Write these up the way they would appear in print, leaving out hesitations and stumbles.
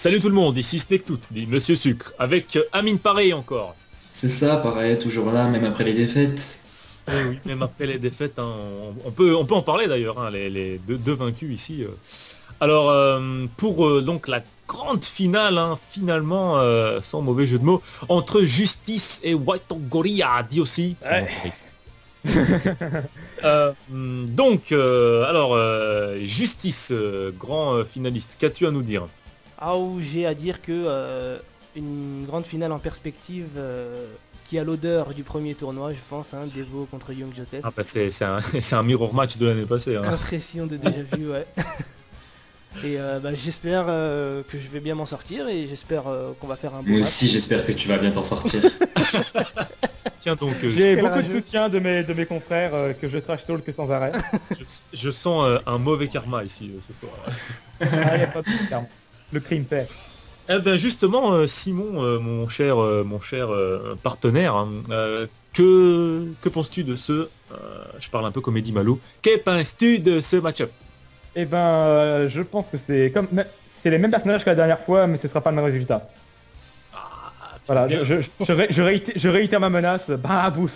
Salut tout le monde, ici Snake dit Monsieur Sucre, avec Amine Pareil encore. C'est ça, pareil, toujours là, même après les défaites. Et oui, même après les défaites, hein, on peut en parler d'ailleurs, hein, les deux vaincus ici. Alors, pour donc la grande finale, hein, finalement, sans mauvais jeu de mots, entre Justice et White Gorilla, dit aussi. Ouais. Justice, grand finaliste, qu'as-tu à nous dire? Ah, où j'ai à dire que une grande finale en perspective qui a l'odeur du premier tournoi, je pense, hein, Devo contre Young Joseph. Ah bah c'est un mirror match de l'année passée. Hein. Impression de déjà vu, ouais. Et j'espère que je vais bien m'en sortir et j'espère qu'on va faire un bon Moi match. aussi, j'espère que tu vas bien t'en sortir. Tiens donc, J'ai Quel beaucoup de rageux. soutien de mes confrères que je trash talk sans arrêt. je sens un mauvais karma ici ce soir. Ah, y a pas de terme. Le crime paie. Eh ben justement, Simon, mon cher partenaire, hein, que penses-tu de je parle un peu comme Eddie Malo, que penses-tu de ce match-up? Eh ben, je pense que c'est les mêmes personnages que la dernière fois, mais ce sera pas le même résultat. Voilà, bien. je réitère ma menace. Babous.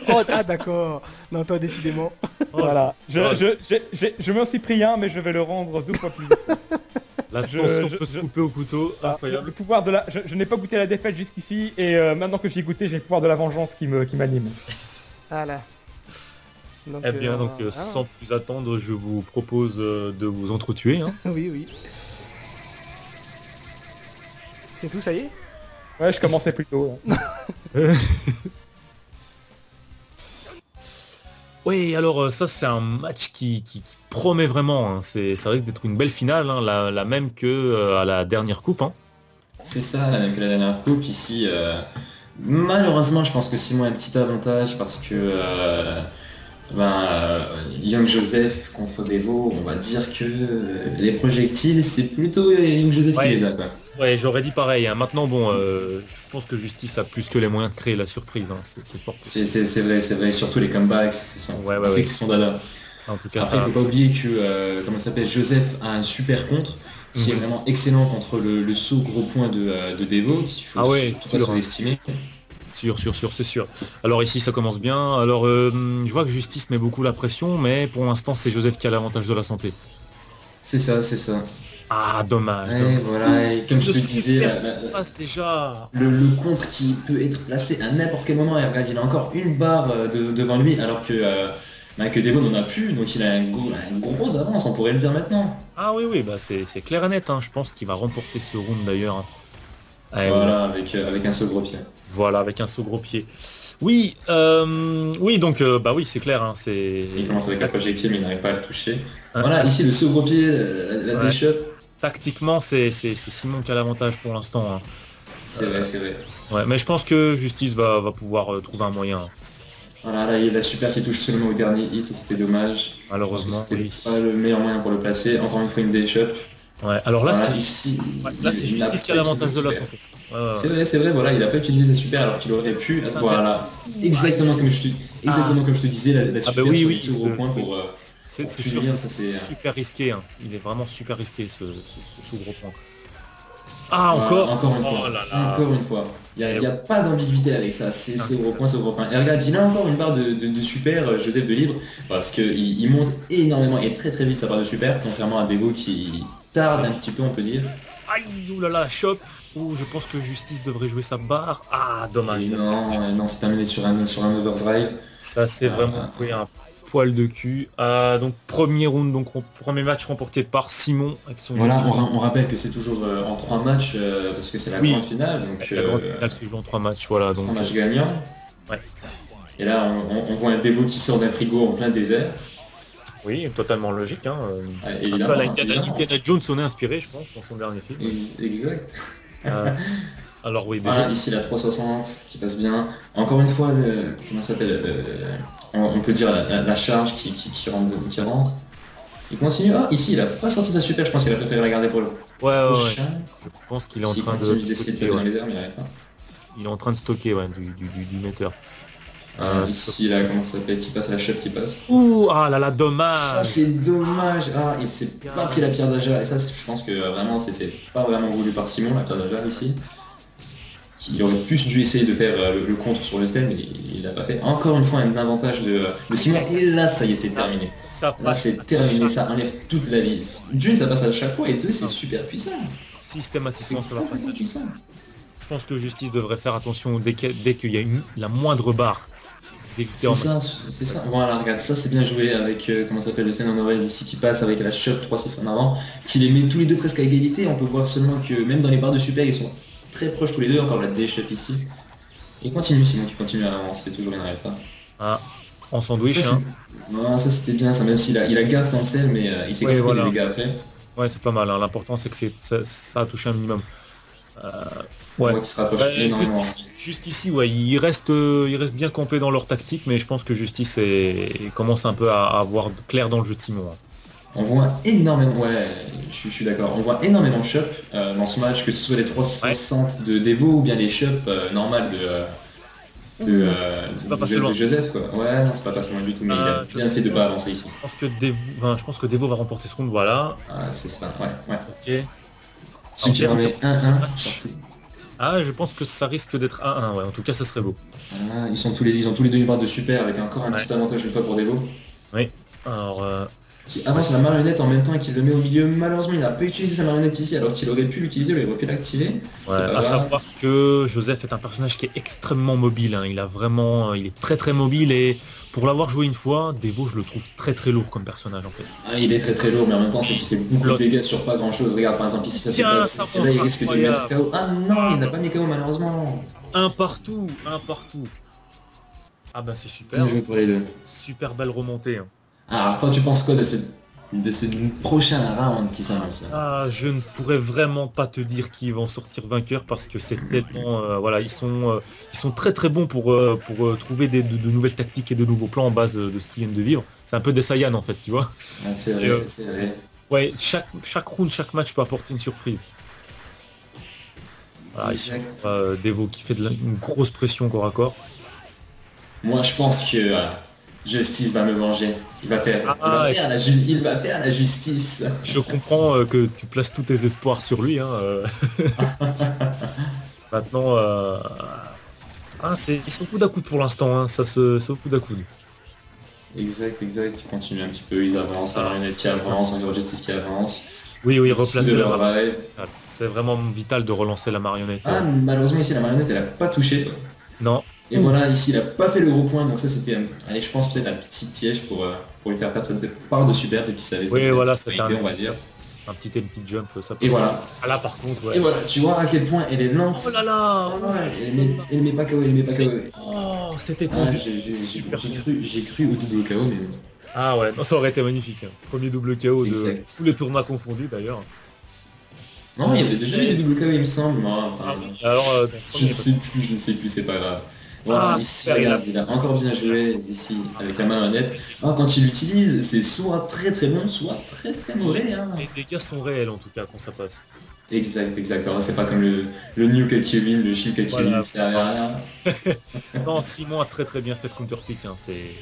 Oh, ah d'accord. Non, toi décidément. Voilà. Oh. Je m'en suis pris un, mais je vais le rendre 2 fois plus. La Je- tension je- peut se je- couper au couteau, Le incroyable. pouvoir de je n'ai pas goûté la défaite jusqu'ici, et maintenant que j'y ai goûté, j'ai le pouvoir de la vengeance qui m'anime. Voilà. Donc, Eh bien donc ah, sans plus attendre, je vous propose de vous entretuer. Hein. oui, oui. C'est tout, ça y est? Ouais, je commençais plus tôt. Oui, alors ça c'est un match qui promet vraiment. Hein. Ça risque d'être une belle finale, hein, la même que à la dernière coupe. Hein. C'est ça, la même que la dernière coupe. Ici, malheureusement, je pense que Simon a un petit avantage parce que Young Joseph contre Devo, on va dire que les projectiles, c'est plutôt Young Joseph Ouais. qui les a, quoi. Ouais, j'aurais dit pareil. Hein. Maintenant, bon, je pense que Justice a plus que les moyens de créer la surprise. Hein. C'est fort. C'est vrai, surtout les comebacks, Ouais. c'est son dada. En tout cas, Après, il faut pas oublier que, comment ça s'appelle, Joseph a un super contre qui est Mhm. vraiment excellent contre le saut gros point de Devo, qu'il faut Ah ouais, surtout pas sûr, hein. sous-estimer. Sûr, c'est sûr. Alors ici, ça commence bien. Alors, je vois que Justice met beaucoup la pression, mais pour l'instant, c'est Joseph qui a l'avantage de la santé. C'est ça, c'est ça. Ah, dommage. Ouais, voilà, et comme je te disais, passe déjà. le contre qui peut être placé à n'importe quel moment, et regarde, il a encore une barre devant lui, alors que Devo n'en a plus, donc il a un gros avance, on pourrait le dire maintenant. Ah oui, bah c'est clair et net. Hein. Je pense qu'il va remporter ce round d'ailleurs. Hein. Ouais, Voilà, avec un seul gros pied. voilà, avec un saut gros pied. Oui, donc bah oui, c'est clair. Hein, Il commence avec un projectile, mais il n'arrive pas à le toucher. Hein. Voilà, ici le saut gros pied, la Ouais. déchoppe. Tactiquement, c'est Simon qui a l'avantage pour l'instant. Hein. C'est vrai, c'est vrai. Ouais, mais je pense que Justice va pouvoir trouver un moyen. Voilà, là il y a la super qui touche seulement au dernier hit, c'était dommage. Malheureusement, C'était oui. pas le meilleur moyen pour le placer. Encore une fois une déchoppe. Ouais, alors là, Voilà, c'est ici, là, c'est il n'a Justice qui a pas l'avantage de utilisé la super. santé. Ouais. C'est vrai, voilà, il a pas utilisé sa super alors qu'il aurait pu. Ça Voilà, exactement comme je te disais, la Ah super bah oui, sur oui, ce gros point pour c'est punir, sûr, ça c'est. super risqué. Hein. Il est vraiment super risqué ce gros point. Ah, encore Encore une fois. Oh là là. Encore une fois. Il n'y a pas d'ambiguïté avec ça. C'est ce gros point, ce gros point. Et regarde, il a encore une barre de super, Joseph de libre, parce qu'il monte énormément et très très vite sa barre de super, contrairement à Devo qui tarde un petit peu, on peut dire. Aïe, oulala, chop. Oh, je pense que Justice devrait jouer sa barre. Ah, dommage. Et non, c'est terminé sur un overdrive. Ça, c'est vraiment joué un poil de cul. Donc, premier round, donc premier match remporté par Simon avec son Voilà, jeu. on rappelle que c'est toujours en 3 matchs, parce que c'est la Oui. grande finale. Donc, La grande finale se joue en 3 matchs, voilà. Donc, 3 matchs gagnants. ouais. Et là, on voit un Devo qui sort d'un frigo en plein désert. Oui, totalement logique. Hein. Un peu Évidemment, à la évidemment. Indiana Jones, on est inspiré, je pense, dans son dernier film. Exact. Alors oui, déjà. Voilà, ici la 360 qui passe bien. Encore une fois, comment ça s'appelle on peut dire la charge qui rentre. Il continue. Ah, ici il a pas sorti sa super, je pense qu'il a préféré la garder pour le Ouais. prochain. Je pense qu'il est en S'il train continue de d'essayer de stocker. faire dans Ouais. les airs, mais il arrive pas. Il est en train de stocker du metteur. Ici, là, comment ça s'appelle, qui passe à la shot qui passe. Ouh, ah là là, Ça, dommage. c'est dommage. Ah, il s'est pas pris la pierre d'Aja. Et ça, je pense que vraiment, c'était pas vraiment voulu par Simon, la pierre d'Aja ici. Il aurait plus dû essayer de faire le contre sur le stand, mais il l'a pas fait. Encore une fois, un avantage de Simon. Et là, ça y est, c'est terminé. Ça Là, passe c'est terminé, ça enlève toute la vie. D'une, ça passe à chaque fois, et deux, c'est super puissant. C'est systématiquement, ça va passer. complètement puissant. Je pense que Justice devrait faire attention dès qu'il y a la moindre barre. D'éviter C'est ça, c'est ça. Voilà, regarde, ça c'est bien joué avec, comment ça s'appelle, le scène en oreille ici qui passe avec la shot 3-6 en avant, qui les met tous les deux presque à égalité. On peut voir seulement que même dans les barres de super, ils sont très proches tous les deux. Encore la D-shot ici. Et continue, Simon qui continue à avancer, toujours il n'arrête pas. Ah, en sandwich, Ça, hein. non, ça c'était bien, ça, même s'il a garde cancel, mais il s'est compris voilà. les dégâts après. Ouais, c'est pas mal. Hein. L'important, c'est que ça a touché un minimum. On Ouais. voit qu'il se rapproche Bah, énormément. juste ici, ouais, ils restent bien campés dans leur tactique, mais je pense que Justice commence un peu à avoir clair dans le jeu de Simon. Hein. On voit énormément, ouais, je suis d'accord, on voit énormément de shop dans ce match, que ce soit les 360 de Devo ou bien les shops normales C'est pas passé loin. de Joseph, quoi. Ouais, non, c'est pas passé loin du tout, mais il a bien fait de pas avancer ici. Je pense que Devo va remporter ce round, voilà. Ah, c'est ça, ouais. Ok. Ce qui remet 1-1 partout. Ah, je pense que ça risque d'être 1-1, ouais. En tout cas, ça serait beau. Ah, ils ont tous les deux une barre de super avec encore un petit avantage une fois pour Devo. Oui. Alors, Qui avance la marionnette en même temps et qui le met au milieu. Malheureusement, il n'a pas utilisé sa marionnette ici alors qu'il aurait pu l'utiliser, il aurait pu l'activer. ouais, à savoir que Joseph est un personnage qui est extrêmement mobile. Hein. Il est très très mobile et pour l'avoir joué une fois, Devo, je le trouve très très lourd comme personnage en fait. Ah, il est très très lourd, mais en même temps, c'est qu'il fait beaucoup de dégâts sur pas grand chose. Regarde, par exemple, ici, ça se Tiens, passe. ça Et là, il monte, risque de incroyable. mettre KO. Ah non, il n'a pas mis KO malheureusement. Un partout. Ah bah c'est super. Bien joué pour les deux. Super belle remontée. Hein. Alors, toi, tu penses quoi de ce prochain round qui s'annonce là? Ah, je ne pourrais vraiment pas te dire qui va en sortir vainqueur parce que c'est tellement voilà, ils sont très très bons pour trouver de nouvelles tactiques et de nouveaux plans en base de ce qu'ils viennent de vivre. C'est un peu des Saiyans en fait, tu vois. Ah, c'est vrai, c'est vrai. Ouais, chaque round, chaque match peut apporter une surprise. Voilà, ici, Devo qui fait une grosse pression corps à corps. Moi, je pense que Justice va me venger. Il va faire la justice. Je comprends que tu places tous tes espoirs sur lui. Hein, Maintenant, c'est au coude à coude pour l'instant. Hein, c'est au coude à coude. Exact. Ils continuent un petit peu, ils avancent, la marionnette qui avance, encore Justice qui avance. Oui, replacer De la leur marionnette. drive. C'est vraiment vital de relancer la marionnette. Ah, malheureusement, ici, la marionnette, elle a pas touché. Non. Et voilà, ici, il a pas fait le gros point, donc ça, c'était, allez, je pense peut-être un petit piège pour lui faire perdre cette part de super, et puis ça avait Oui, voilà, c'était c'était on va dire. un petit empty jump. Ça peut... Et voilà. Ah là, par contre, ouais. Et voilà, tu vois à quel point elle est lente. Oh là là. Elle met pas KO, elle met pas KO. Oh, c'était Ah, tendu. super. J'ai cru au double KO, mais... Ah ouais, non, ça aurait été magnifique. Hein. Premier double KO de Exact. tous les tournois confondus d'ailleurs. Non, il y avait déjà eu des double KO, il me semble. Moi, enfin, Alors, je ne sais plus, c'est pas grave. Voilà, ici, regarde, il a encore bien joué ici avec la marionnette. Ah, quand il l'utilise, c'est soit très très bon, soit très très mauvais. Hein. les dégâts sont réels en tout cas quand ça passe. Exact. Alors, c'est pas comme le New Kevin, le Shin Kevin, Voilà. c'est rien. Non, Simon a très très bien fait de counterpick. Hein,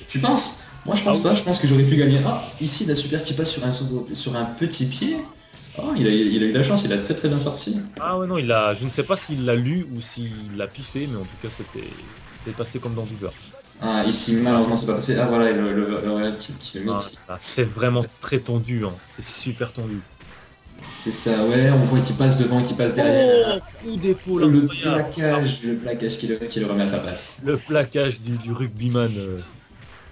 Tu penses? Moi, je pense pas. Je pense que j'aurais pu gagner. Ah, ici, la super qui passe sur un petit pied. Oh, il a eu de la chance, il a très très bien sorti. Ah ouais, non, je ne sais pas s'il l'a lu ou s'il l'a piffé, mais en tout cas, c'est passé comme dans du beurre. Ah, ici, malheureusement, c'est pas passé. Ah, voilà, le Real qui le met. C'est vraiment très tendu, hein. C'est super tendu. C'est ça, ouais, on voit qu'il passe devant, qu'il passe derrière. Oh, coup d'épaule, le incroyable. plaquage qui le remet à sa place. Le plaquage du rugbyman,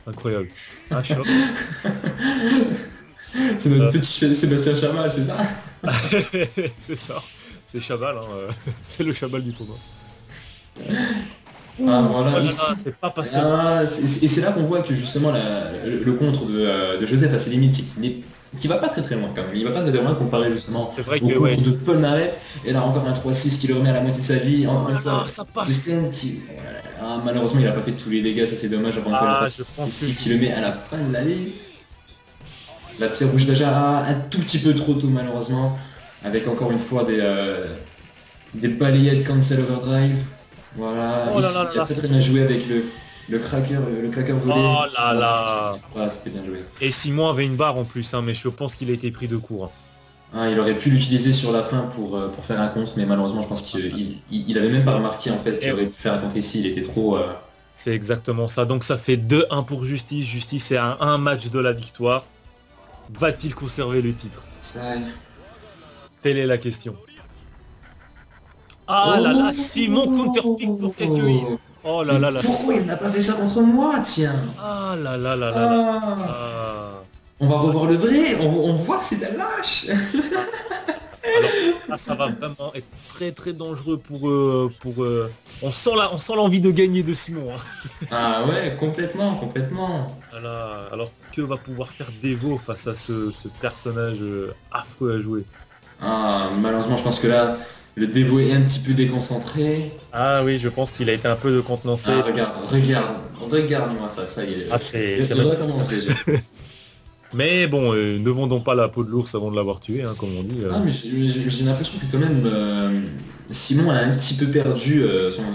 incroyable. Un choc. C'est notre petit Sébastien Chamal, c'est ça? C'est ça. C'est Chabal, hein. C'est le Chabal du tournoi. Ah, voilà, Oh là ici. là, c'est pas passé. Et c'est là qu'on voit que justement le contre de Joseph a ses limites, c'est qu'il va pas très très loin quand même. Il va pas très très loin comparé justement C'est vrai au que contre ouais. de Paul Nareff. Et là encore un 3-6 qui le remet à la moitié de sa vie. Encore une fois, ça le passe. stand qui... Ah, malheureusement il a pas fait tous les dégâts, ça c'est dommage. Encore une fois, Ah, le je 3-6 pense ici que- qui le met à la fin de l'allée. La pierre rouge déjà un tout petit peu trop tôt malheureusement. Avec encore une fois des balayettes cancel overdrive. Voilà, Oh là ici, là il a là, très très bien joué avec le cracker volé. Oh là là. Ah, c'était bien joué. Et Simon avait une barre en plus, hein, mais je pense qu'il a été pris de court. Ah, il aurait pu l'utiliser sur la fin pour faire un contre, mais malheureusement, je pense qu'il avait même pas remarqué en fait qu'il aurait pu faire un contre ici. Il était trop. C'est exactement ça. Donc ça fait 2-1 pour Justice. Justice est à un match de la victoire. Va-t-il conserver le titre? Ça... Telle est la question. Ah là là, Simon counterpick pour Kakyoin. Oh là là là. Pourquoi il n'a pas fait ça contre moi, tiens? Ah là là là là là. Ah. On va revoir le vrai, on voit que c'est un lâche. Alors là, ça va vraiment être très très dangereux pour on sent l'envie de gagner de Simon. Hein. Ah ouais, complètement. Voilà. Alors que va pouvoir faire Devo face à ce personnage affreux à jouer? Ah, malheureusement, je pense que là, le Devo est un petit peu déconcentré. Ah oui, je pense qu'il a été un peu décontenancé. Ah, regarde-moi ça y est. Ah, c'est Il va commencer. Mais bon, ne vendons pas la peau de l'ours avant de l'avoir tué, hein, comme on dit. Ah, mais j'ai l'impression que quand même Simon a un petit peu perdu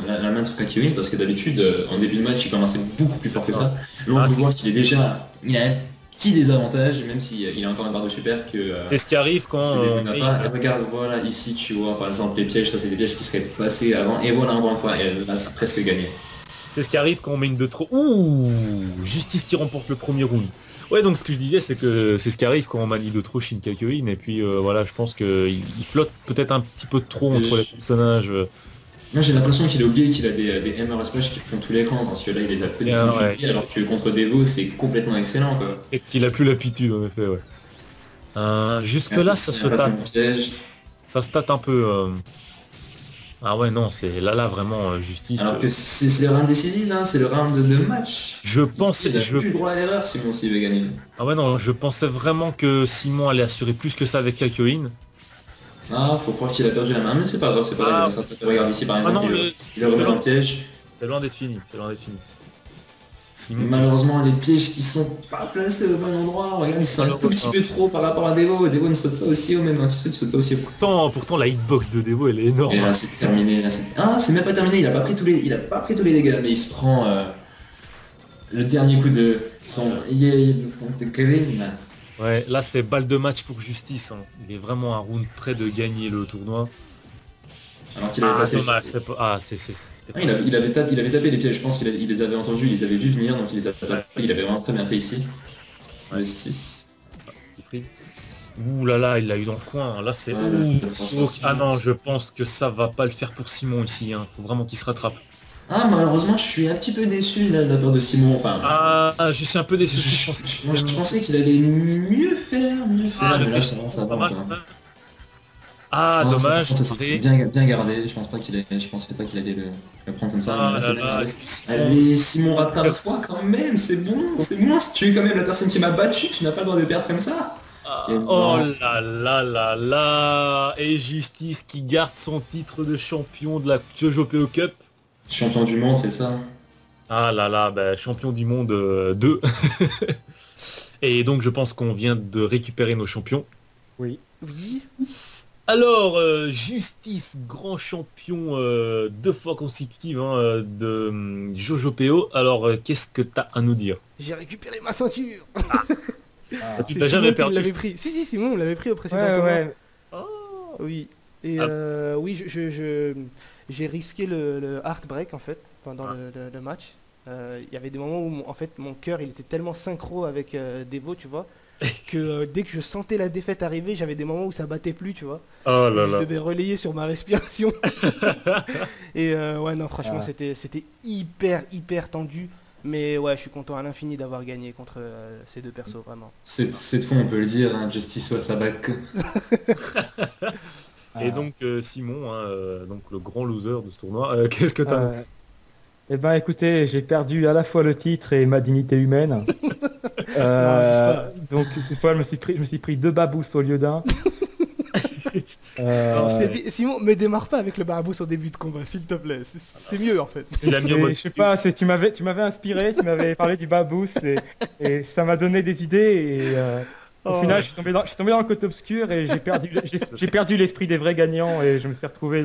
la main sur Kakyoin parce que d'habitude en début de match il commençait beaucoup plus fort que ça. Là on peut voir qu'il est déjà, il a un petit désavantage même s'il a encore une barre de super que. C'est ce qui arrive quand. Regarde, voilà ici tu vois par exemple les pièges, ça c'est des pièges qui seraient passés avant et voilà encore une fois et là c'est presque gagné. C'est ce qui arrive quand on met une de trop. Ouh, Justice qui remporte le premier round. Ouais, donc ce que je disais, c'est que c'est ce qui arrive quand on manie de trop Shin Kakyoin, et puis voilà, je pense qu'il flotte peut-être un petit peu trop entre les personnages. Moi j'ai l'impression qu'il a oublié qu'il a des MR Splash qui font tout l'écran, parce que là il les a pas du tout utilisés, alors que contre Devo c'est complètement excellent quoi. Et qu'il a plus l'aptitude en effet, ouais. Jusque là, ça se tâte. Ça se tâte un peu. Ah ouais, non, c'est là vraiment Justice. Alors que c'est le round décisif, hein, c'est le round de match. Je pensais... Il a plus droit à l'erreur Simon s'il veut gagner. Ah ouais, non, je pensais vraiment que Simon allait assurer plus que ça avec Kakyoin. Ah, faut croire qu'il a perdu la main, mais c'est pas grave, regarde ici par exemple, il a remis dans le piège. C'est loin d'être fini, Simon, malheureusement, les pièges qui sont pas placés au bon endroit, regarde, ils sont un tout petit peu trop par rapport à Devo. Devo ne saute pas aussi haut, même quand il saute pas aussi haut. Pourtant, la hitbox de Devo, elle est énorme. Et là, c'est terminé. Ah, c'est même pas terminé, il a pas pris tous les dégâts, mais il se prend le dernier coup de son Fontaine. Ouais, là, c'est balle de match pour Justice. Hein. Il est vraiment un round près de gagner le tournoi. Alors qu'il avait passé. Dommage, c'est pas... il avait tapé les pièges, je pense qu'il les avait entendus, il les avait vus venir, donc il les a tapés, il avait vraiment très bien fait ici. Ouais. 6. Ouh là là, il l'a eu dans le coin, là c'est... Ah non, je pense que ça va pas le faire pour Simon ici, hein. Faut vraiment qu'il se rattrape. Ah malheureusement je suis un petit peu déçu là, de la part de Simon, enfin... Ah, je suis un peu déçu, je pensais qu'il allait mieux faire, mais là ça va pas. Ah, dommage. Bien gardé, je pensais pas qu'il allait le prendre comme ça. Allez, Simon, rattrape-toi quand même, c'est bon, si tu es quand même la personne qui m'a battu, tu n'as pas le droit de perdre comme ça. Oh là là là là. Et Justice qui garde son titre de champion de la JoJo Cup. Champion du monde, c'est ça? Ah là là, bah, champion du monde 2. Et donc je pense qu'on vient de récupérer nos champions. Oui. Alors, Justice, grand champion 2 fois consécutive de JoJo PO. Alors, qu'est-ce que t'as à nous dire? J'ai récupéré ma ceinture. Tu t'as jamais perdu? L'avait pris. Si, Simon l'avait pris au précédent tournoi. Ouais. Oh. Oui. Et oui, j'ai risqué le heartbreak en fait pendant le match. Il y avait des moments où en fait mon cœur il était tellement synchro avec Devo, tu vois, que dès que je sentais la défaite arriver, j'avais des moments où ça battait plus, tu vois. Oh là là. Je devais relayer sur ma respiration. Et ouais, non, franchement, c'était hyper tendu. Mais ouais, je suis content à l'infini d'avoir gagné contre ces deux persos, vraiment. Cette fois, on peut le dire, hein, Justice was back. Et donc, Simon, donc le grand loser de ce tournoi, qu'est-ce que t'as Eh ben écoutez, j'ai perdu à la fois le titre et ma dignité humaine. Donc cette fois, je me suis pris 2 babous au lieu d'un. Simon, me démarre pas avec le barabous au début de combat, s'il te plaît. C'est mieux en fait. Je sais pas, tu m'avais inspiré, tu m'avais parlé du babous et ça m'a donné des idées Au final, je suis tombé dans le côté obscur et j'ai perdu l'esprit des vrais gagnants et je me suis retrouvé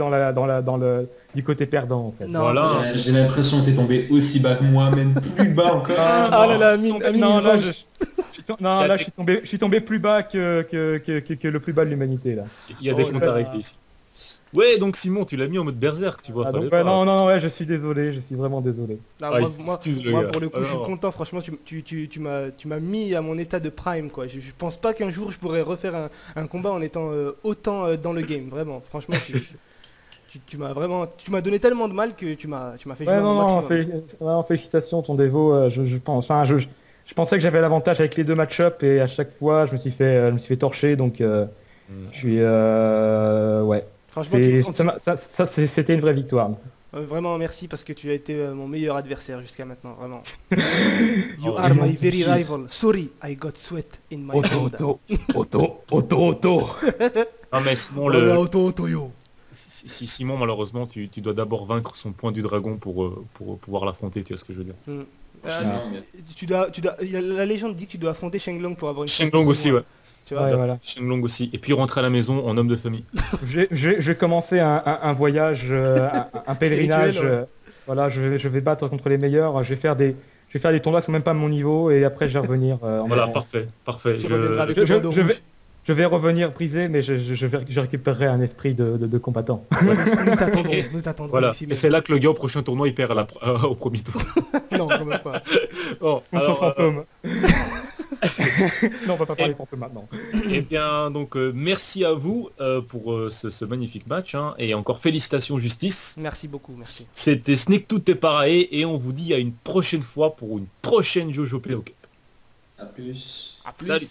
du côté perdant en fait. Non, Voilà. J'ai l'impression que t'es tombé aussi bas que moi, même plus bas encore. Ah là là, Amine, Non, là, il se venge. je suis tombé plus bas que le plus bas de l'humanité là. Il y a des Oh comptes là à là. régler ici. Ouais, donc Simon, tu l'as mis en mode berserk, tu vois. Ah, fallait donc, pas. non, ouais, je suis désolé, je suis vraiment désolé. Non, Ah, moi, excuse le moi, gars. pour le coup, je suis Alors. content. Franchement, tu m'as mis à mon état de prime, quoi. Je pense pas qu'un jour je pourrais refaire un combat en étant autant dans le game. Vraiment, franchement, tu m'as donné tellement de mal que tu m'as fait jouer Ouais, au non, maximum. félicitations, ton dévo, je pense. Enfin, je pensais que j'avais l'avantage avec les deux match-up et à chaque fois, je me suis fait torcher, donc je suis... ouais. Franchement, C'était une vraie victoire. vraiment merci parce que tu as été mon meilleur adversaire jusqu'à maintenant, vraiment. You Oh, are et my mon very Dieu. rival. Sorry, I got sweat in my hand. Auto. Non, mais Simon, Voilà, auto, yo. si Simon, malheureusement, tu dois d'abord vaincre son point du dragon pour pouvoir l'affronter, tu vois ce que je veux dire. Hmm. Franchement, La légende dit que tu dois affronter Shenlong pour avoir une chance Shenlong de aussi, tournoi. ouais. Tu vois, Ouais, voilà. Shenlong aussi. Et puis rentrer à la maison en homme de famille. Je vais commencer un voyage, un pèlerinage. Spirituel, ouais. Voilà, je vais battre contre les meilleurs. Je vais faire des tournois qui sont même pas à mon niveau et après je vais revenir. Voilà, parfait. Tu reviendras avec je- le bandeau je vais- rouge. Je vais revenir brisé, mais je récupérerai un esprit de combattant. Nous t'attendrons Voilà. ici Et même. c'est là que le gars au prochain tournoi il perd au premier tour. Non, quand même pas. Bon, Contre alors, fantôme. Non, on va pas parler fantôme maintenant. eh bien, donc merci à vous pour ce magnifique match, hein, et encore félicitations Justice. Merci beaucoup, merci. C'était Sneak Tout est pareil et on vous dit à une prochaine fois pour une prochaine Jojo Play Cup. à plus. À plus. Salut.